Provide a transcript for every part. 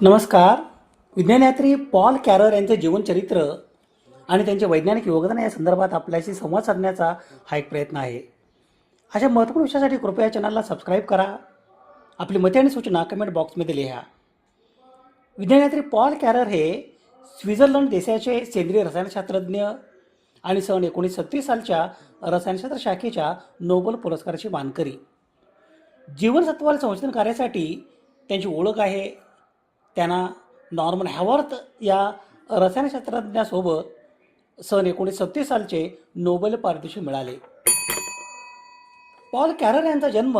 नमस्कार. विज्ञानयात्री Paul career यांचे जीवनचरित्र आणि त्यांचे वैज्ञानिक योगदान या संदर्भात आपल्याशी संवाद साधण्याचा हा एक प्रयत्न आहे. अशा महत्त्वपूर्ण विषयासाठी कृपया चॅनलला सबस्क्राईब करा. आपली मते आणि सूचना कमेंट बॉक्समध्ये लिहा. विज्ञानयात्री पॉल कॅरर हे स्वित्झर्लंड देशाचे सेंद्रिय रसायनशास्त्रज्ञ आणि सन 1937 सालच्या रसायनशास्त्र शाखेच्या नोबेल पुरस्काराची मानकरी. जीवनसत्वाल संशोधन कार्यासाठी त्यांची ओळख आहे. त्यांना नॉर्मन हॅवर्थ या रसायनशास्त्रज्ञासोबत सन 1937 सालचे नोबेल पारितोषिक मिळाले. पॉल कॅरर यांचा जन्म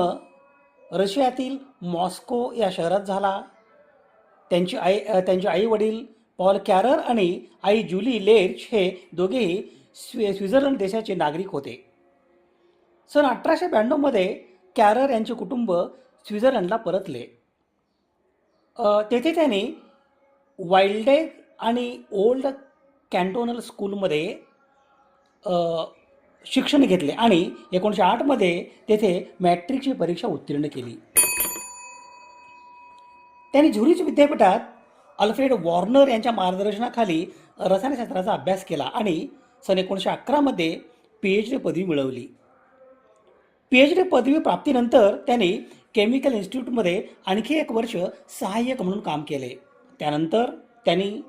रशियातील मॉस्को या शहरात झाला. त्यांचे आई वडील पॉल कॅरर आणि आई जुली लेर्च हे दोघेही स्वित्झर्लंड देशाचे नागरिक होते. सन 1892 कॅरर यांचे कुटुंब स्वित्झर्लंडला परतले. तेथे त्यांनी वाईल्डेग आणि ओल्ड कॅन्टोनल स्कूलमध्ये शिक्षण घेतले आणि 1908 तेथे मॅट्रिकची परीक्षा उत्तीर्ण केली. त्यांनी झुरिच विद्यापीठात अल्फ्रेड वॉर्नर यांच्या मार्गदर्शनाखाली रसायनशास्त्राचा अभ्यास केला आणि सन 1911 PhD पदवी मिळवली. PhD पदवी प्राप्तीनंतर त्यांनी केमिकल इन्स्टिट्यूटमध्ये आणखी 1 वर्ष सहाय्यक म्हणून काम केले. त्यानंतर त्यांनी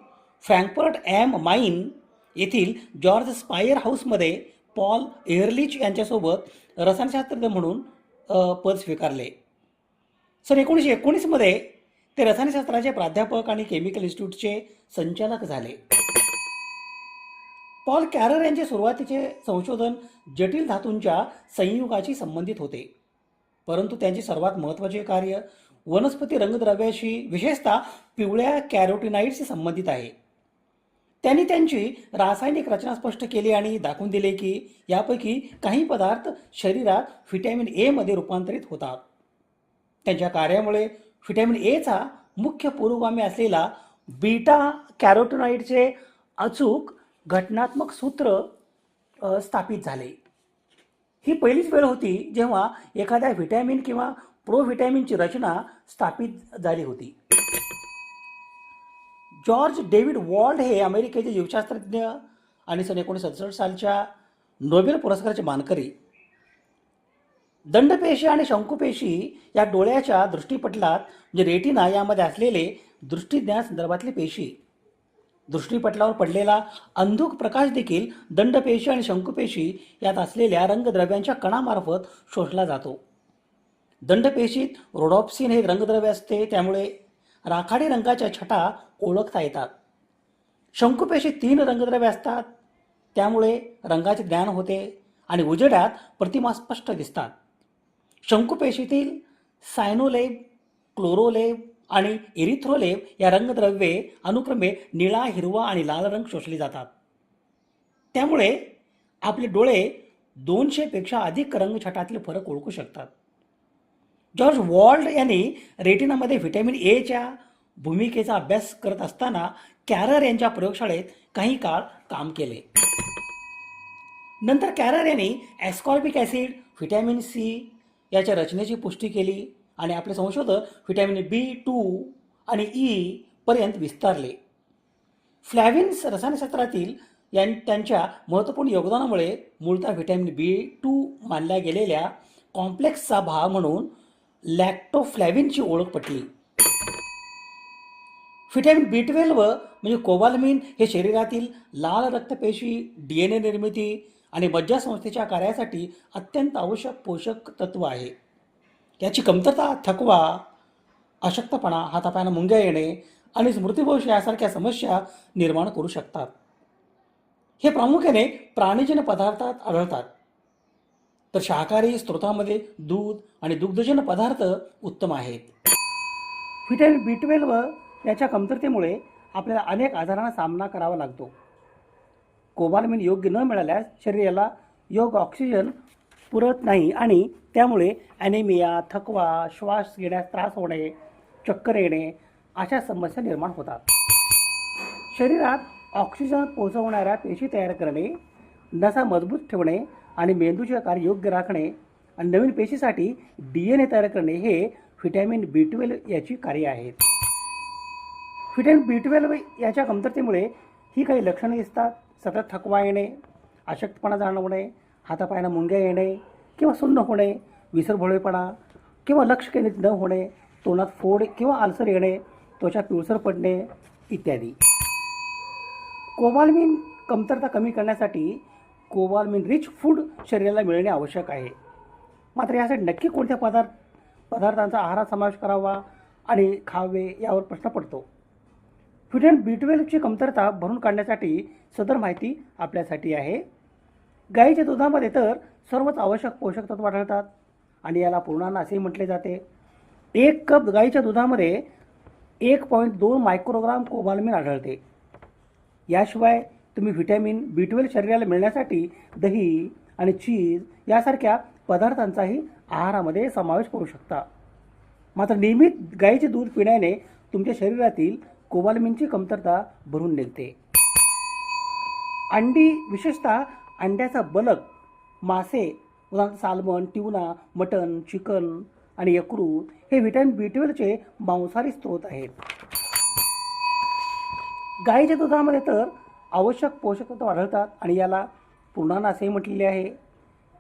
फ्रँकफर्ट ॲम माइन येथील जॉर्ज स्पायर हाऊसमध्ये पॉल एहरलिच यांच्यासोबत रसायनशास्त्रज्ञ म्हणून पद स्वीकारले. सन 1919 ते रसायनशास्त्राचे प्राध्यापक आणि केमिकल इन्स्टिट्यूटचे संचालक झाले. पॉल कॅरर यांचे सुरुवातीचे संशोधन जटिल धातूंच्या संयुगाशी संबंधित होते, परंतु त्यांचे सर्वात महत्त्वाचे कार्य वनस्पती रंगद्रव्याशी, विशेषतः पिवळ्या कॅरोटिनाइड्सशी संबंधित आहे. त्यांनी त्यांची रासायनिक रचना स्पष्ट केली आणि दाखवून दिले की यापैकी काही पदार्थ शरीरात व्हिटॅमिन ए मध्ये रूपांतरित होतात. त्यांच्या कार्यामुळे व्हिटॅमिन एचा मुख्य पुरोगामी असलेला बीटा कॅरोटिनॉइडचे अचूक घटनात्मक सूत्र स्थापित झाले. ही पहिलीच वेळ होती जेव्हा एखाद्या व्हिटॅमिन किंवा प्रोव्हिटॅमिनची रचना स्थापित झाली होती. जॉर्ज डेव्हिड वॉल्ड हे अमेरिकेचे जीवशास्त्रज्ञ आणि सन 1967 सालच्या नोबेल पुरस्काराचे मानकरी. दंडपेशी आणि शंकुपेशी या डोळ्याच्या दृष्टीपटलात म्हणजे रेटिना यामध्ये असलेले दृष्टीज्ञान संदर्भातले पेशी. दृष्टीपटलावर पडलेला अंधुक प्रकाश देखील दंडपेशी आणि शंकुपेशी यात असलेल्या रंगद्रव्यांच्या कणामार्फत शोषला जातो. दंडपेशीत रोडॉप्सिन हे रंगद्रव्य असते, त्यामुळे राखाडी रंगाच्या छटा ओळखता येतात. शंकुपेशीत 3 रंगद्रव्ये असतात, त्यामुळे रंगाचे ज्ञान होते आणि उजेडात प्रतिमा स्पष्ट दिसतात. शंकुपेशीतील सायनोलेब, क्लोरोलेब आणि इरिथ्रोलेब या रंगद्रव्ये अनुक्रमे निळा, हिरवा आणि लाल रंग शोषले जातात. त्यामुळे आपले डोळे 200 पेक्षा अधिक रंगछटातले फरक ओळखू शकतात. जॉर्ज वॉल्ड यांनी रेटिनामध्ये व्हिटॅमिन एच्या भूमिकेचा अभ्यास करत असताना कॅरर यांच्या प्रयोगशाळेत काही काळ काम केले. नंतर कॅरर यांनी ॲस्कॉर्बिक ॲसिड, व्हिटॅमिन सी याच्या रचनेची पुष्टी केली आणि आपले संशोधन व्हिटॅमिन B2 आणि ई पर्यंत विस्तारले. फ्लॅव्हिन्स रसायनशास्त्रातील त्यांच्या महत्त्वपूर्ण योगदानामुळे मूळतः व्हिटॅमिन B2 मानल्या गेलेल्या कॉम्प्लेक्सचा भाग म्हणून लॅक्टोफ्लॅव्हिनची ओळख पटली. व्हिटॅमिन B12 म्हणजे कोबालमिन हे शरीरातील लाल रक्तपेशी, DNA निर्मिती आणि मज्जासंस्थेच्या कार्यासाठी अत्यंत आवश्यक पोषक तत्व आहे. याची कमतरता थकवा, अशक्तपणा, हातापायांना मुंग्या येणे आणि स्मृतिभ्रंश यासारख्या समस्या निर्माण करू शकतात. हे प्रामुख्याने प्राणीजन्य पदार्थात आढळतात, तर शाकाहारी स्रोतांमध्ये दूध आणि दुग्धजन्य पदार्थ उत्तम आहेत. व्हिटॅमिन B12 याच्या कमतरतेमुळे आपल्याला अनेक आजारांना सामना करावा लागतो. कोबालमिन योग्य न मिळाल्यास शरीराला योग्य ऑक्सिजन पुरत नाही आणि त्यामुळे ॲनेमिया, थकवा, श्वास घेण्यास त्रास होणे, चक्कर येणे अशा समस्या निर्माण होतात. शरीरात ऑक्सिजन पोहोचवणाऱ्या पेशी तयार करणे, नसा मजबूत ठेवणे आणि मेंदूचे कार्य योग्य राखणे आणि नवीन पेशीसाठी DNA तयार करणे हे व्हिटॅमिन B12 याची कार्य आहेत. व्हिटॅमिन B12 याच्या कमतरतेमुळे ही काही लक्षणे दिसतात. सतत थकवा येणे, अशक्तपणा जाणवणे, हातापायांना मुंग्या येणे किंवा सुन्न होणे, विसरभोळेपणा किंवा लक्ष केंद्रित न होणे, तोंडात फोड किंवा आलसर येणे, त्वचा पिवळसर पडणे इत्यादी. कोबाल्मिन कमतरता कमी करण्यासाठी कोबाल्मिन रिच फूड शरीराला मिळणे आवश्यक आहे. मात्र यासाठी नक्की कोणत्या पदार्थांचा आहारात समावेश करावा आणि खावे यावर प्रश्न पडतो. व्हिटॅमिन B12ची कमतरता भरून काढण्यासाठी सदर माहिती आपल्यासाठी आहे. गाईच्या दुधामध्ये तर सर्वच आवश्यक पोषक तत्व आढळतात आणि याला पूर्णान्न असेही म्हटले जाते. 1 कप गाईच्या दुधामध्ये 1.2 मायक्रोग्राम कोबाल्मिन आढळते. याशिवाय तुम्ही व्हिटॅमिन B12 शरीराला मिळण्यासाठी दही आणि चीज यासारख्या पदार्थांचाही आहारामध्ये समावेश करू शकता. मात्र नियमित गाईचे दूध पिण्याने तुमच्या शरीरातील कोबाल्मिनची कमतरता भरून निघते. अंडी, विशेषतः अंड्याचा बलक, मासे उदाहरणार्थ साल्मन, ट्यूना, मटन, चिकन आणि यकृत हे व्हिटॅमिन B12चे मांसाहारी स्रोत आहेत. गाईच्या दुधामध्ये तर आवश्यक पोषक तत्व आढळतात आणि याला पूर्णान्न असेही म्हटलेले आहे.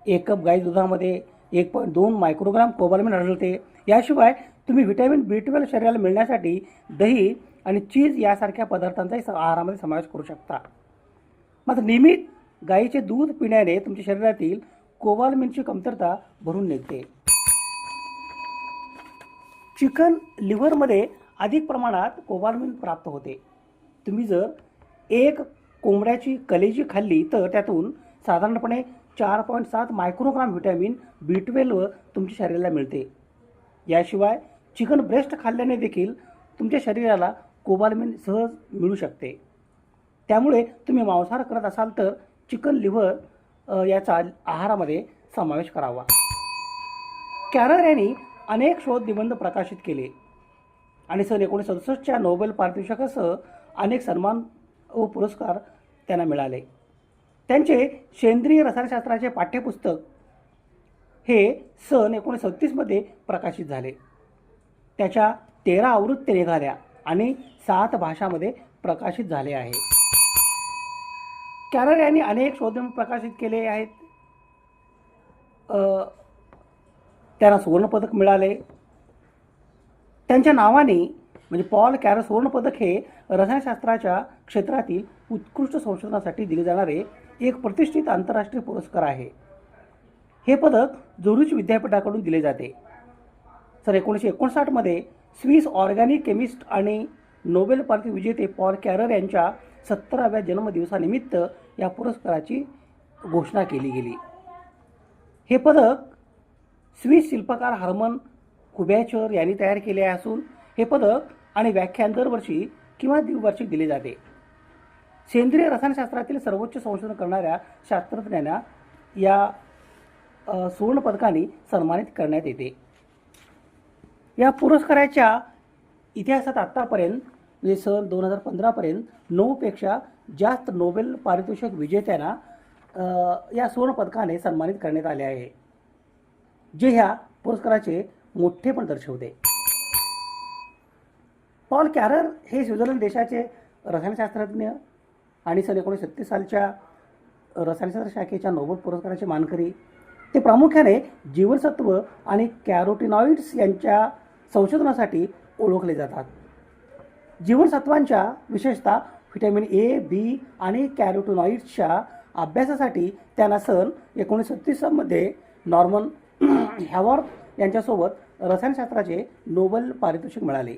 1 कप गाई दुधामध्ये 1.2 मायक्रोग्राम कोबाल्मिन आढळते. याशिवाय तुम्ही व्हिटॅमिन B12 शरीराला मिळण्यासाठी दही आणि चीज यासारख्या पदार्थांचाही आहारामध्ये समावेश करू शकता. मात्र नियमित गाईचे दूध पिण्याने तुमच्या शरीरातील कोबाल्मिनची कमतरता भरून निघते. चिकन लिव्हरमध्ये अधिक प्रमाणात कोबाल्मिन प्राप्त होते. तुम्ही जर 1 कोंबड्याची कलेजी खाल्ली तर त्यातून साधारणपणे 4.7 मायक्रोग्राम व्हिटॅमिन B12 तुमच्या शरीराला मिळते. याशिवाय चिकन ब्रेस्ट खाल्ल्याने देखील तुमच्या शरीराला कोबाल्मिन सहज मिळू शकते. त्यामुळे तुम्ही मांसाहार करत असाल तर चिकन लिव्हर याचा आहारामध्ये समावेश करावा. कॅरर यांनी अनेक शोध निबंध प्रकाशित केले आणि सन 1967च्या नोबेल पारितोषिकासह अनेक सन्मान व पुरस्कार त्यांना मिळाले. त्यांचे सेंद्रिय रसायनशास्त्राचे पाठ्यपुस्तक हे सन 1937मध्ये प्रकाशित झाले. त्याच्या 13 आवृत्त्या निघाल्या आणि 7 भाषांमध्ये प्रकाशित झाले आहे. कॅरर यांनी अनेक शोध प्रकाशित केले आहेत. त्यांना सुवर्णपदक मिळाले. त्यांच्या नावाने म्हणजे पॉल कॅरर सुवर्णपदक हे रसायनशास्त्राच्या क्षेत्रातील उत्कृष्ट संशोधनासाठी दिले जाणारे एक प्रतिष्ठित आंतरराष्ट्रीय पुरस्कार आहे. हे पदक झुरिच विद्यापीठाकडून दिले जाते. सन 1959मध्ये स्विस ऑर्गॅनिक केमिस्ट आणि नोबेल पारितोषिक विजेते पॉल कॅरर यांच्या 70व्या जन्मदिवसानिमित्त या पुरस्काराची घोषणा केली गेली. हे पदक स्विस शिल्पकार हर्मन कुबॅचर यांनी तयार केले असून हे पदक आणि व्याख्यान दरवर्षी किंवा द्विवार्षिक दिले जाते. सेंद्रिय रसायनशास्त्रातील सर्वोच्च संशोधन करणाऱ्या शास्त्रज्ञांना या सुवर्णपदकाने सन्मानित करण्यात येते. या पुरस्काराच्या इतिहासात आत्तापर्यंत म्हणजे सन 2015पर्यंत 9पेक्षा जास्त नोबेल पारितोषिक विजेत्यांना या सुवर्णपदकाने सन्मानित करण्यात आले आहे, जे ह्या पुरस्काराचे मोठेपण दर्शवते. पॉल कॅरर हे स्वित्झर्लंड देशाचे रसायनशास्त्रज्ञ आणि सन 1937 सालच्या रसायनशास्त्र शाखेच्या नोबेल पुरस्काराचे मानकरी. ते प्रामुख्याने जीवनसत्व आणि कॅरोटिनॉइड्स यांच्या संशोधनासाठी ओळखले जातात. जीवनसत्वांच्या विशेषतः व्हिटॅमिन A, B आणि कॅरोटिनॉइड्सच्या अभ्यासासाठी त्यांना सन 1937मध्ये नॉर्मन हॅवर्थ यांच्यासोबत रसायनशास्त्राचे नोबेल पारितोषिक मिळाले.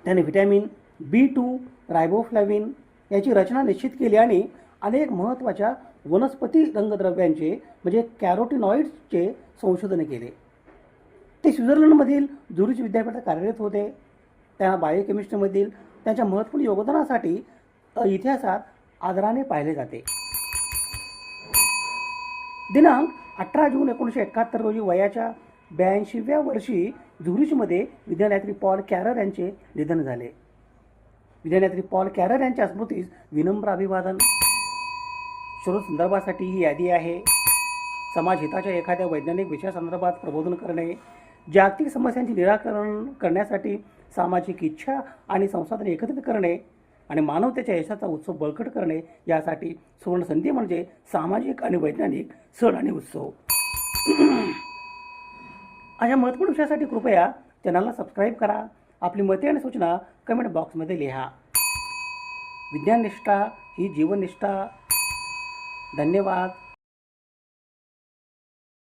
त्याने व्हिटॅमिन B2, रायबोफ्लॅविन याची रचना निश्चित केली आणि अनेक महत्त्वाच्या वनस्पती रंगद्रव्यांचे म्हणजे कॅरोटिनॉइड्सचे संशोधन केले. ते स्वित्झर्लंडमधील झुरिच विद्यापीठात कार्यरत होते. त्यांना बायोकेमिस्ट्रीमधील त्यांच्या महत्त्वपूर्ण योगदानासाठी इतिहासात आदराने पाहिले जाते. दिनांक 18 जून 1971 रोजी वयाच्या 82व्या वर्षी झुरिचमध्ये विज्ञानयात्री पॉल कॅरर यांचे निधन झाले. विज्ञानयात्री पॉल कॅरर यांच्या स्मृतीस विनम्र अभिवादन. शोध संदर्भासाठी ही यादी आहे. समाज हिताच्या एखाद्या वैज्ञानिक विषयासंदर्भात प्रबोधन करणे, जागतिक समस्यांचे निराकरण करण्यासाठी सामाजिक इच्छा आणि संसाधने एकत्रित करणे आणि मानवतेच्या यशाचा उत्सव बळकट करणे यासाठी सुवर्णसंधी म्हणजे सामाजिक आणि वैज्ञानिक सण आणि उत्सव. अशा महत्त्वपूर्ण विषयासाठी कृपया चॅनलला सबस्क्राईब करा. आपली मते आणि सूचना कमेंट बॉक्समध्ये लिहा. विज्ञाननिष्ठा ही जीवननिष्ठा. धन्यवाद.